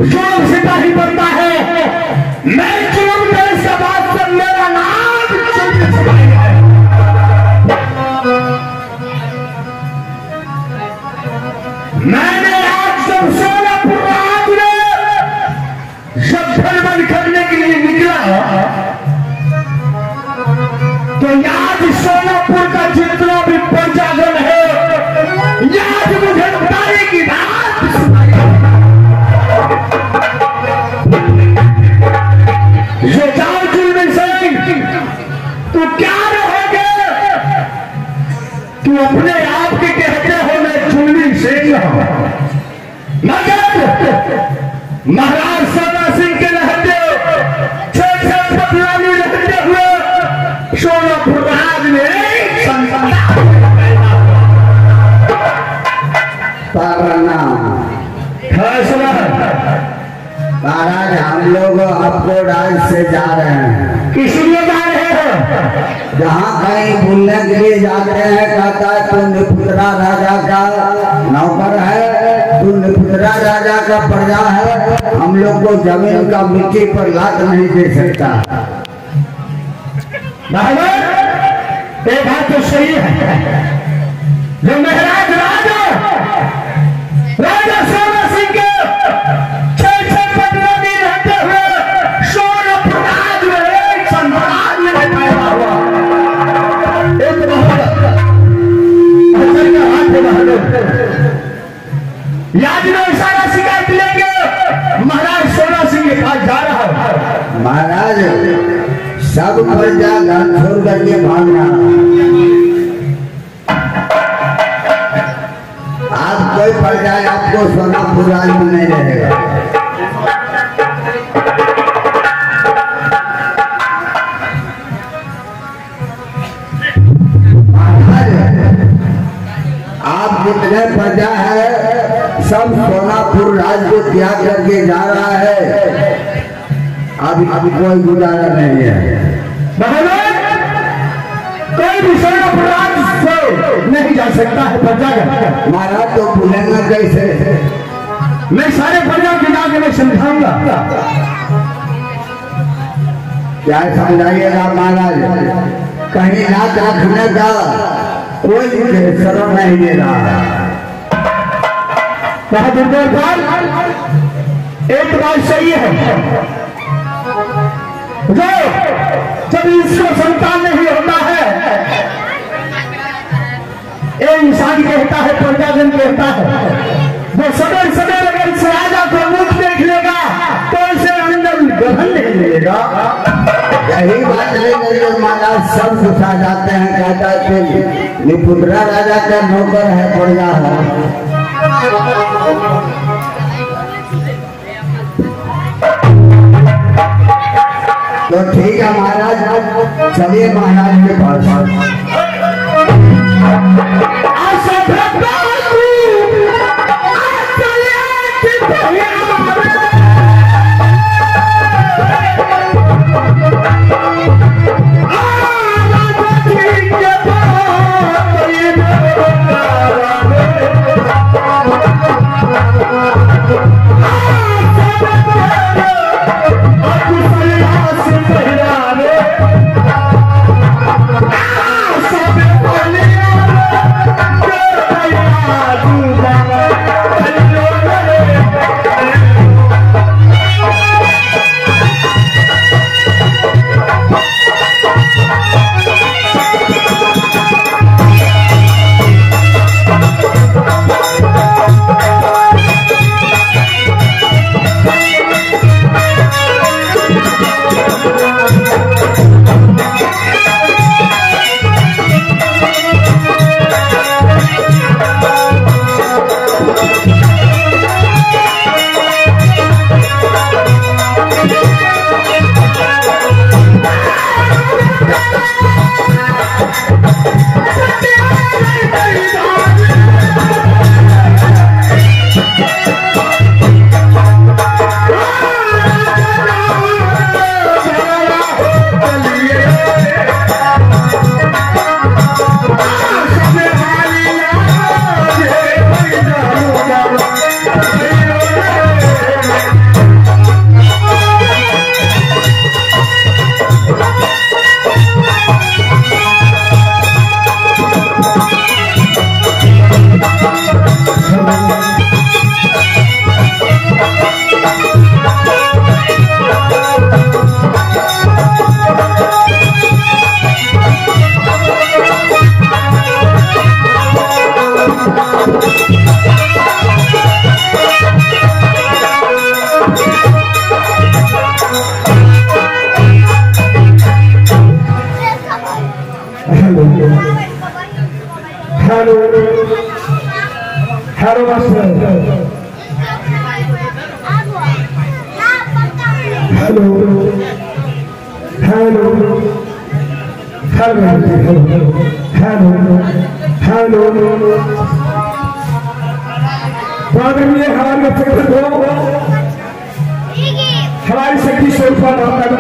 जुल्म सिपाही बनता है। मैं जुल्म के सबाब से मेरा नाम जुल्म सिपाही है। मैंने आज जब सोलापुर राज में जब बंद करने के लिए निकला तो याद सोलापुर का जितना भी प्रजागण है याद मुझे बताने की बात ये जाओ जुल्म सिंह, तू क्या रहोगे? तू अपने आप के कहते हो मैं जुल्म सिंह हूं, मगर महाराज सोना सिंह के रहते छह पटवानी रहते हुए सोलापुर राज में फैसला महाराज हम लोग आपको राज से जा रहे हैं। किस लिए जा रहे हो? जहाँ कहीं भूलने के लिए जाते हैं कहता है तू निपुत्रा राजा का नौकर है, तू निपुत्रा राजा का प्रजा है, हम लोग को जमीन का मिट्टी पर लात नहीं दे सकता। ये बात तो सही है। जो महाराज राजा सोना सिंह के याद में सारा शिकायत लेके महाराज सोना सिंह के पास जा रहा है। महाराज सब प्रजा घर छोड़ करके भागना, आप कोई प्रजा आपको सोनापुर राज में नहीं रहेगा। आप जितने प्रजा है सब सोनापुर राज को त्याग करके जा रहा है। अभी कोई गुजारा नहीं है। कोई भी सोनापुर राज से नहीं जा सकता है प्रजा। महाराज तो भूलेंगे कैसे? मैं सारे प्रजा के जाके मैं समझाऊंगा। क्या समझाइएगा महाराज? कहीं रात रखने का कोई शरण नहीं दे रहा है। एक बात सही है, जो जब इसको संतान नहीं होता है, एक इंसान कहता है, प्रजाजन कहता है, जो सवेर सवेर अगर इस राजा को मुख देख लेगा तो इसे अंदर गहन नहीं मिलेगा। यही बात नहीं महाराज सब सुखा जाते हैं। कहता है निपुत्रा राजा का नौकर है, प्रजा है। तो ठीक है महाराज, चलिए महाराज के पास। Hello master hello hello hello hello hello आदरणीय हमारे मित्र को हमारी सखी शोभा माता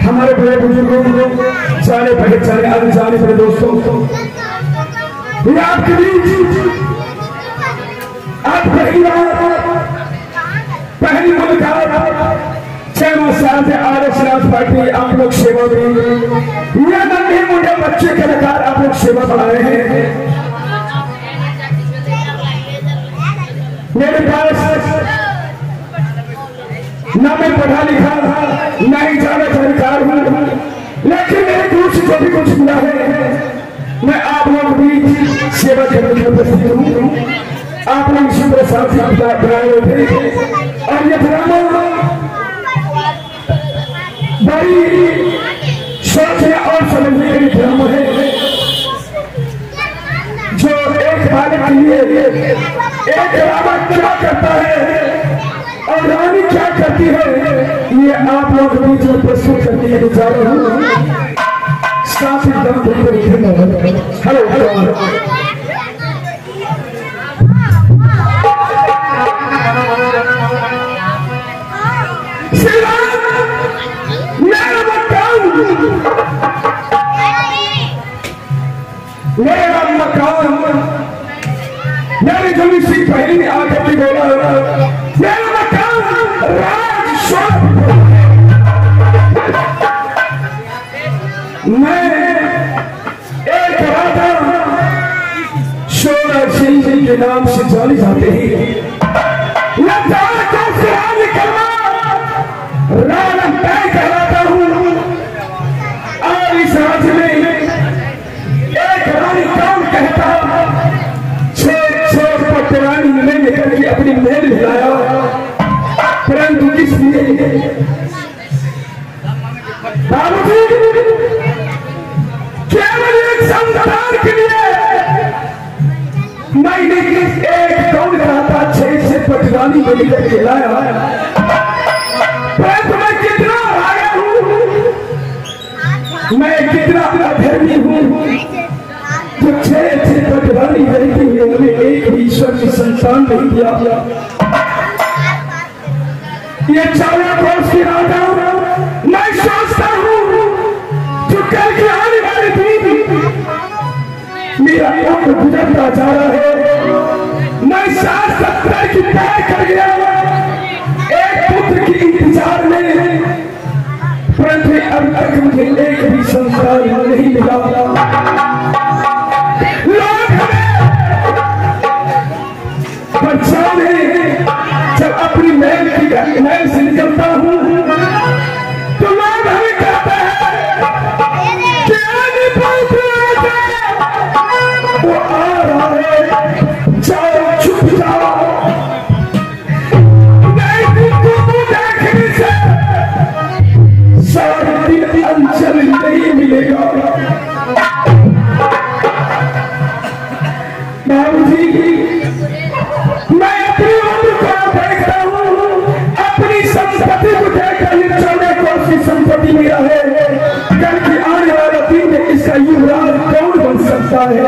हमारे बड़े बुजुर्गों को जाने पड़े चले अनजाने पड़े दोस्तों ये आपके बीच आप पहली मुलाकात 6 साल से आरएस राज पार्टी आप लोग सेवा में ये नन्हे मुझे बच्चे कलाकार आप लोग सेवा बढ़ाए हैं। मेरे पास ना मैं पढ़ा लिखा ना ही ज्यादा जानकार हूँ, लेकिन मेरे गुरु से जो भी कुछ मिला है मैं आप लोग भी सेवा करने में उपस्थित हूँ। आप लोग इसी तरह साथ बनाए हुए थे और ये ड्रामा बड़ी सोचने और समझने के लिए ड्रामा है जो एक बालक के लिए एक ड्रामा क्या करता है और रानी क्या करती है ये आप लोग बीच में प्रस्तुत करने के लिए जा रहे हैं। साथ ही हेलो हेलो मेरा मकान मेरी जमी सी पहली ने आकर के बोला मेरा मकान मैं एक राजा शोरा सिंह के नाम से जानी जाते ही राणा तय कहलाता हूँ और इस राज्य में एक रानी कौन कहता छह पटरानी में लेकर के अपनी महल हिलाया, परंतु इसलिए केवल एक संतान के लिए मैंने एक कौन कहता 6 से पटरानी में लेकर के लाया, परंतु मैं कितना आया हूँ, मैं कितना अधर्मी हूँ जो 6 से पटरानी लड़की ने एक भी ईश्वर की संतान नहीं दिया। ये 4 वर्ष की राजा मैं सोचता हूँ जो कल की आने वाली थी मेरा उम्र गुजरता जा रहा है, मैं 60-70 की तय कर गया एक पुत्र की इंतजार में, परंतु अब तक मुझे एक भी संतान नहीं मिला। बच्चा में जब अपनी महल से निकलता हूँ तो लोग हमें कहते हैं वो आ रहा है, जाओ छुप जाओ, देखने से सारे दिन अंचल नहीं मिलेगा। ही मैं अपनी उम्र को देखता हूँ, अपनी संपत्ति को देखकर निचोड़ने को उसकी संपत्ति मेरा है। कल की आने वाला दिन में इसका युवराज कौन बन सकता है?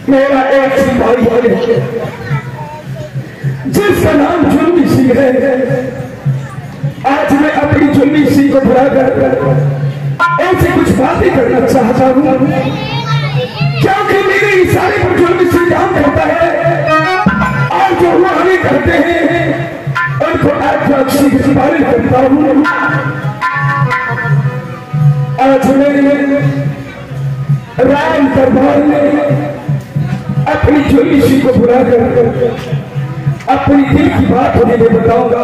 मेरा एक सिपाही है जिसका नाम जुल्मी सिंह है। आज मैं अपनी जुल्मी सिंह को बुलाकर ऐसे कुछ बातें करना चाहता हूँ, क्योंकि मेरे इशारे पर जुल्मी सिंह काम करता है और जो वो हमें करते हैं उनको अच्छी सिपाही करता हूँ। आज मेरे राम दरबार में अपनी जुल्मी सिंह को बुलाकर अपनी दिल की बात उन्हें मैं बताऊंगा।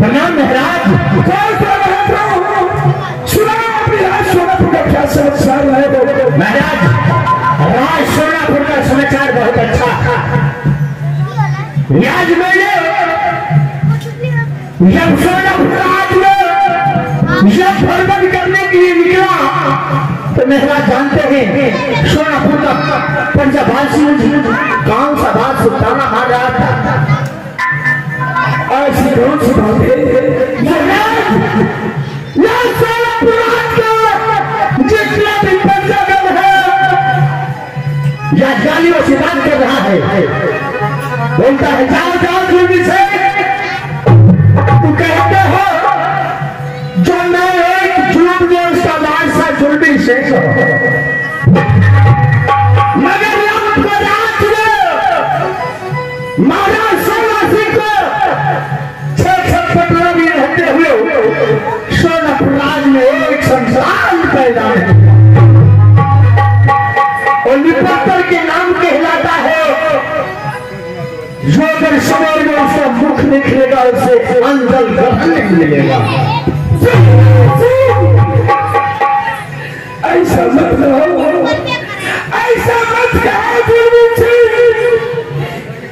प्रणाम महाराज। सुना सोनापुर का क्या समाचार है महाराज? राज सोनापुर का समाचार बहुत अच्छा। आज मैंने जब सोनापुर आज में जब भ्रमण करने के लिए निकला तो महाराज जानते हैं सोनापुर का पंजाबासी कौन सा बात सुल्ताना मार रहा था। ऐसी कौन सी बात है जितना भी पंजागम है या गालियों से बात कर रहा है, बोलता है जाओ जाओ जल्दी से। तू कहते हो जो मैं एक झूठ में उसका बादशाह जुल्मी शेख मगर महाराज सोना सिंह को 6 में रहते हुए सोनापुर राज में एक संसार पैदा है और निपत्तर के नाम कहलाता है। जो अगर समय में उसका मुख निकलेगा उसे अंदर ग्रहण नहीं मिलेगा। ऐसा मत कहो, ऐसा मत कहो।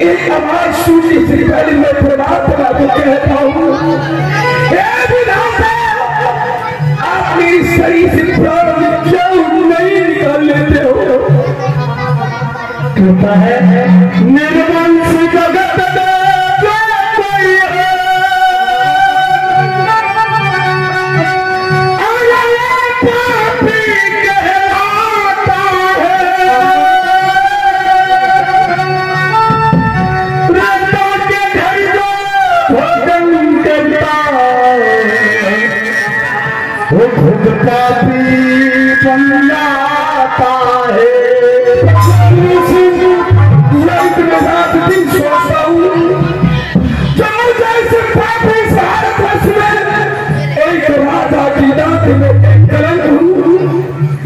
एक आवाज सुननी थी पहले मैं प्रभात बना के कहता हूँ, आप मेरी शरीर से प्राण क्यों नहीं निकाल लेते हो? कहता है निर्मल से जगत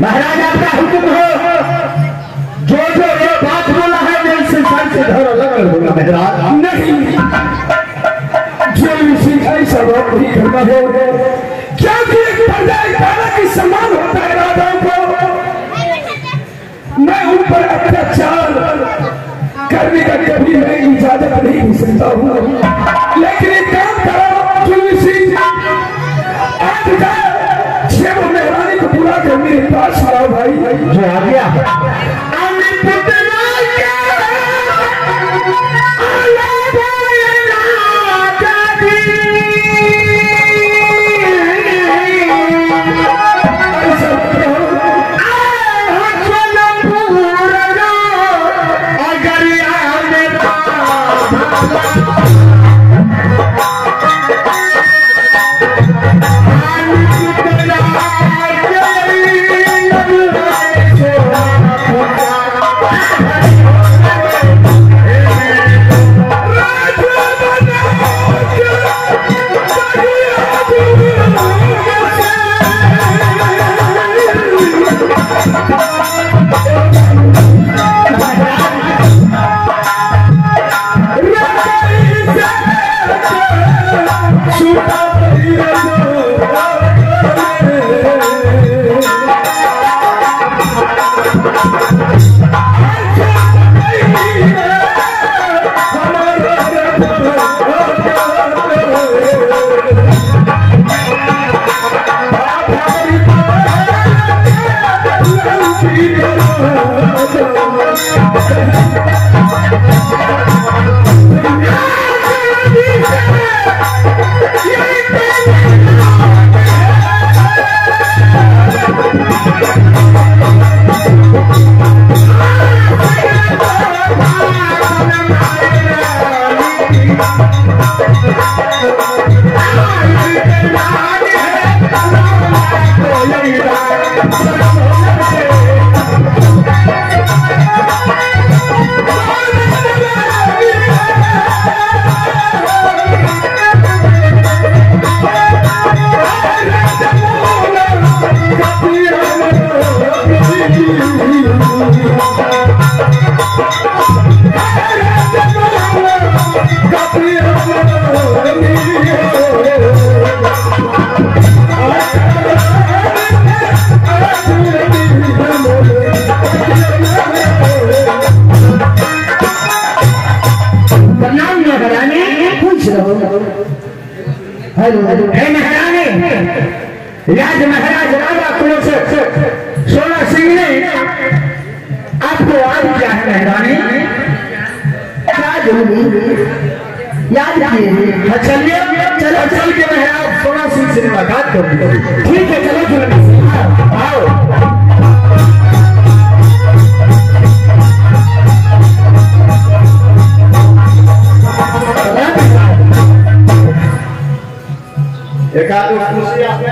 महाराज आपका हुक्म हो। जो ये बात बोला है मैं इससे सर से धर अलग होगा महाराज। नहीं जो सिखाई सब नहीं करना है क्योंकि एक प्रजा की सम्मान होता है राजाओं को। मैं उन पर अत्याचार करने का कभी मैं इजाजत नहीं दे सकता हूँ। लेकिन एक काम करो जुल्मी सिंह, मेहरानी को बुला कर मेरे पास आओ भाई। जो आ गया हे महारानी, राज महाराज राजा कुलशेखर सोना सिंह ने आपको आज क्या है महारानी? याद किए। चलिए चलो चल के महाराज सोना सिंह से मुलाकात कर ली। ठीक है चलो चलो आओ। एक आदमी खुशी आपने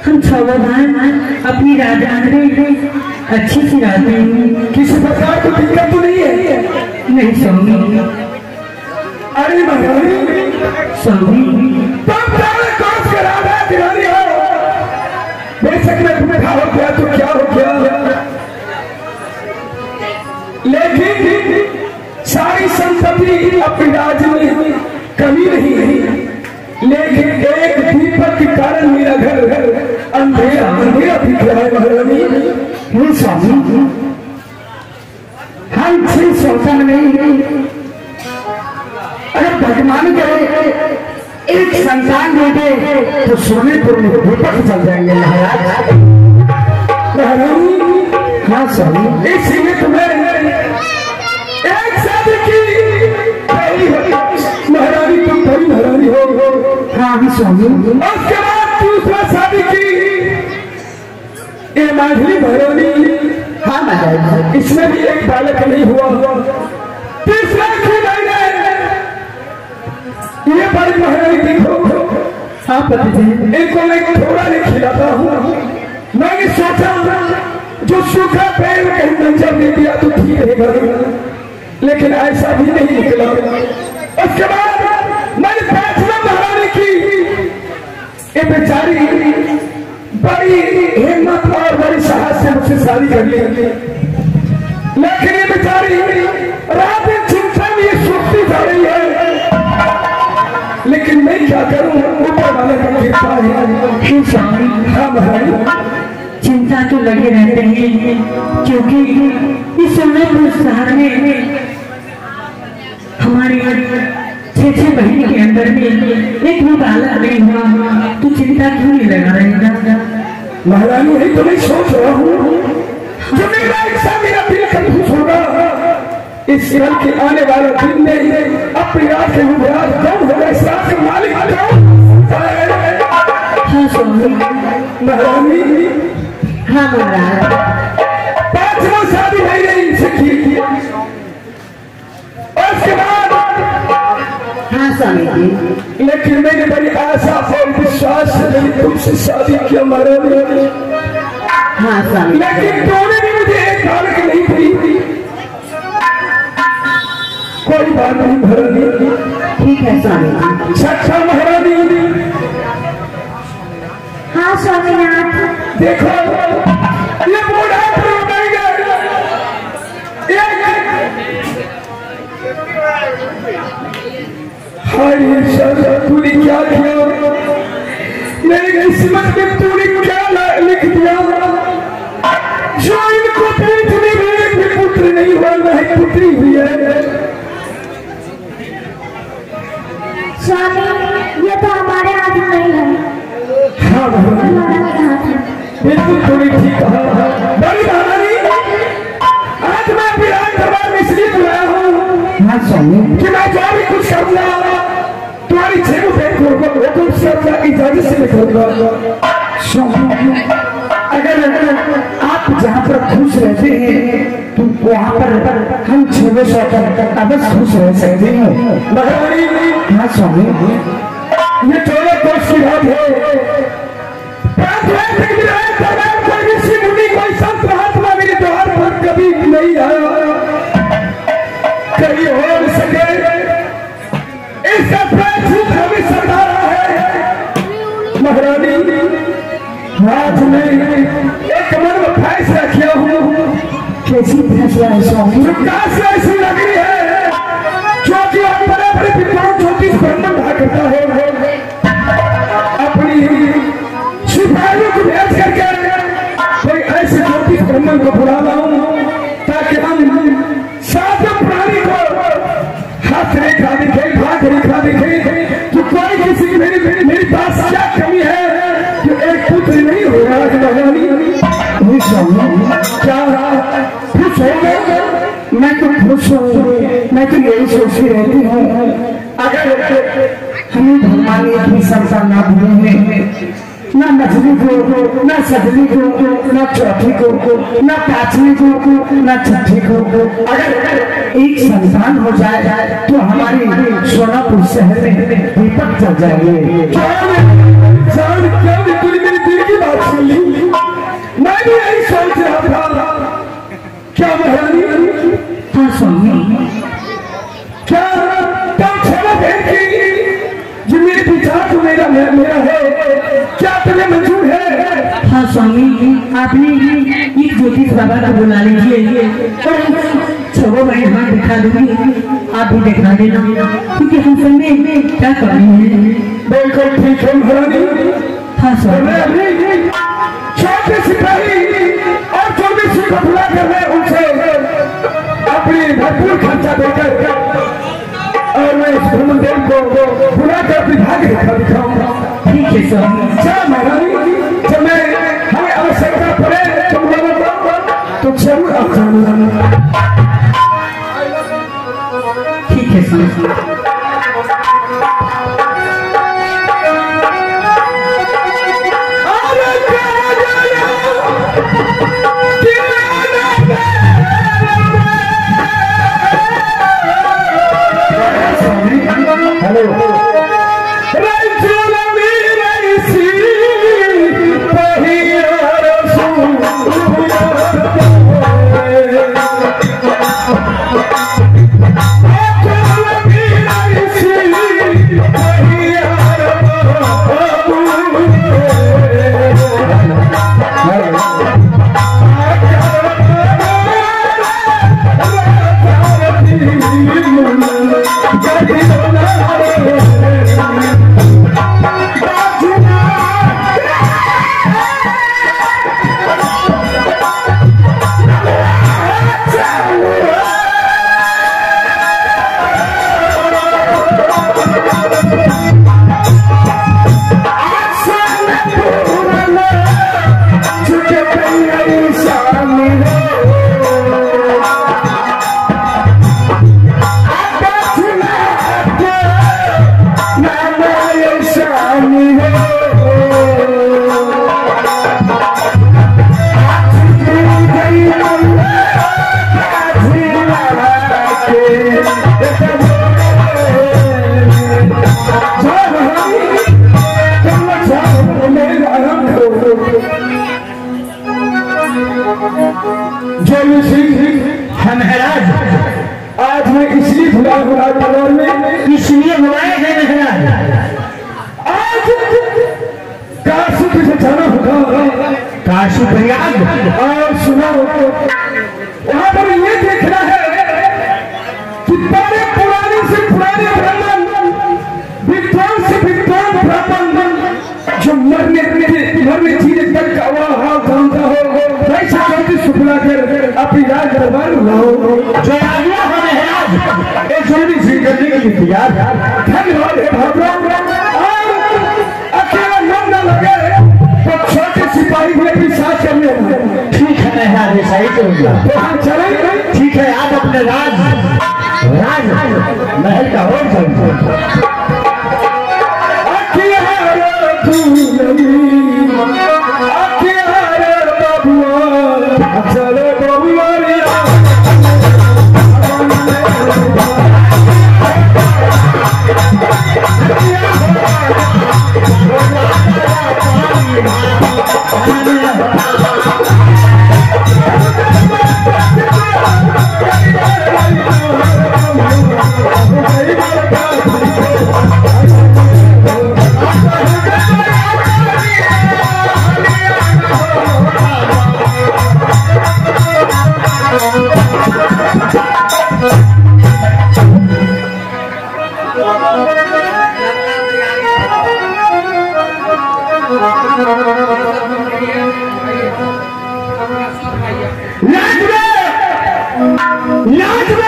हम सावधान अपनी राजधानी अच्छी सी राजधानी किसी प्रकार की दिक्कत तो नहीं है? नहीं स्वामी। अरे महारानी स्वामी तुम सारे कौन से राजा दिवाली हो? बेशक मैं तुम्हें था हो गया तो क्या हो गया, लेकिन सारी संपत्ति अपने राज्य में कमी नहीं है, लेकिन एक दीपक के कारण मेरा घर अंधेरा अंधेरा दिख रहा है महारानी। स्वामी हम छिन सोचन नहीं, अगर भगवान करे एक संतान देते तो सोनेपुर में दीपक चल जाएंगे महाराज। महारानी हाँ स्वामी इसीलिए तुम्हें एक शादी की पहली महारानी, तुम बड़ी महारानी हो। हाँ स्वामी। उसके बाद दूसरा शादी की ये माधुरी महारानी। हाँ महाराज इसमें भी एक बालक नहीं हुआ। तीसरा की मैंने ये बड़ी महारानी देखो। हाँ पति इनको मैं थोड़ा नहीं खिलाता हूँ। मैंने सोचा जो सूखा पेड़ कहीं मंजर दे दिया तो ठीक रहेगा, लेकिन ऐसा भी नहीं निकला। उसके बाद मैंने फैसला महारानी की, ये बेचारी बड़ी हिम्मत और बड़ी साहस से मुझसे शादी कर ली, लेकिन ये बेचारी रात दिन चिंता में ये सोचती जा रही है, लेकिन मैं क्या करूं, ऊपर वाले की कृपा है। हाँ महाराज चिंता तो लगे रहते हैं, क्योंकि इस सोनेपुर शहर में हमारे 6 महीने के अंदर में एक भी बालक नहीं हुआ, तो चिंता क्यों नहीं लगा रहेगा? महारानी यही तो मैं सोच रहा हूँ, जो मेरा इच्छा मेरा दिल कंफ्यूज होगा, इस कल के आने वाले दिन में अपनी आंखें उभरा कौन होगा इस रात का मालिक हाँ स्वामी। महारानी हाँ महाराज। 5वां शादी भाई ने इनसे की और उसके बाद हाँ स्वामी जी। लेकिन मैंने बड़ी आशा और विश्वास से मैंने तुमसे शादी किया महारानी। हाँ स्वामी। लेकिन तूने भी मुझे एक बालक नहीं दी। कोई बात नहीं महारानी। ठीक है स्वामी जी। छठा महारानी हाँ स्वामीनाथ। देखो ये बूढ़ा तूने क्या किया मेरी किस्मत में तूने क्या लिख दिया जो इनको पीठने में पुत्र नहीं हुआ वह पुत्री हुई है। स्वामी ये तो हमारे हाथ में नहीं है। हाँ बिल्कुल थोड़ी ठीक कहा। बड़ी महारानी आज मैं विराट दरबार में इसलिए बुलाया हूँ हाँ स्वामी कि मैं जो भी कुछ करूंगा तुम्हारी छह हुकुम से अपना इजाजत से निकलूंगा। अगर आप जहाँ पर खुश रहते हैं तो वहाँ पर हम 6 सौ तक अवश्य खुश रह सकते हैं। महारानी हाँ स्वामी ये 14 कोस की बात है। किसी मुनि कोई संत महात्मा मेरे द्वार पर कभी नहीं आया कहीं हो न सके इसका प्रायश्चित हमें सरकार है। महारानी आज मैं एक मन में फैसला किया हूँ। कैसी फैसला है स्वामी? फैसला ऐसी लग रही है क्योंकि आप बड़े बड़े विद्वान ज्योतिष ब्राह्मण कहा करता है अपनी सिपाहियों को भेज करके कोई ऐसे ज्योतिष ब्राह्मण को बुला लाऊं ताकि हम सात प्राणी को हाथ रेखा दिखे भाग रेखा दिखे कि कोई किसी की मेरी पास क्या कमी है कि एक पुत्र नहीं हो रहा है। नहीं स्वामी क्या खुश हो गए? मैं तो खुश हूँ। मैं तो यही सोचती रहती हूँ अगर हमें भगवान ने अपनी संसार ना दिए हैं ना मछली को ना सजली को ना चौथी को ना पांचवी को ना छठी को। अगर एक संतान हो जाए तो हमारी सोनापुर शहर में दीपक जल जाएंगे। क्या तूने मेरी दिल की बात सुन ली? मैं भी यही सोच रहा था। क्या महारानी? हाँ स्वामी। क्या तुम क्षमा भेद की जो मेरे विचार तो मेरा है क्या तुम्हें मंजूर है? हाँ स्वामी आपने ये ज्योतिष बाबा को बुला लीजिए और 6 बहन हाथ दिखा दूंगी आप भी दिखा देना क्योंकि हम सब में क्या कमी है। बिल्कुल ठीक है महारानी। हाँ स्वामी। छोटे सिपाही और छोटे सिंह को बुला कर मैं उनसे अपनी भरपूर खर्चा देकर और मैं इस ब्रह्मदेव को बुला कर अपनी भाग्य रेखा दिखाऊंगा। ठीक है स्वामी। अच्छा महारानी जब मैं हमें आवश्यकता पड़े तो जरूर आप जाना। ठीक है स्वामी। हेलो लिए बुलाए हैं महाराज। आज काशी से जाना होगा, काशी प्रयाग। और सुनो, वहां पर ये देखना है कि बड़े पुराने से पुराने ब्राह्मण, विद्वान से विद्वान ब्राह्मण जो मरने चीज तक का वहां जानता हो, वैसा करके सुखला कर अपनी राज दरबार लाओ। जो आज्ञा हमें है आज एक जल्दी से करने के लिए तैयार। धन्यवाद है भगवान। अकेला मन न लगे तो छोटे सिपाही में भी साथ करने। ठीक है महाराज, सही तो हम चलेंगे। ठीक है, आप अपने राज महल का और चलते।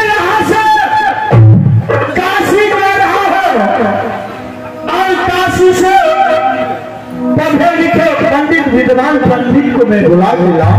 यहाँ से काशी में रहा है और काशी से पढ़े लिखे पंडित विद्वान पंडित को मैं बुला दिला।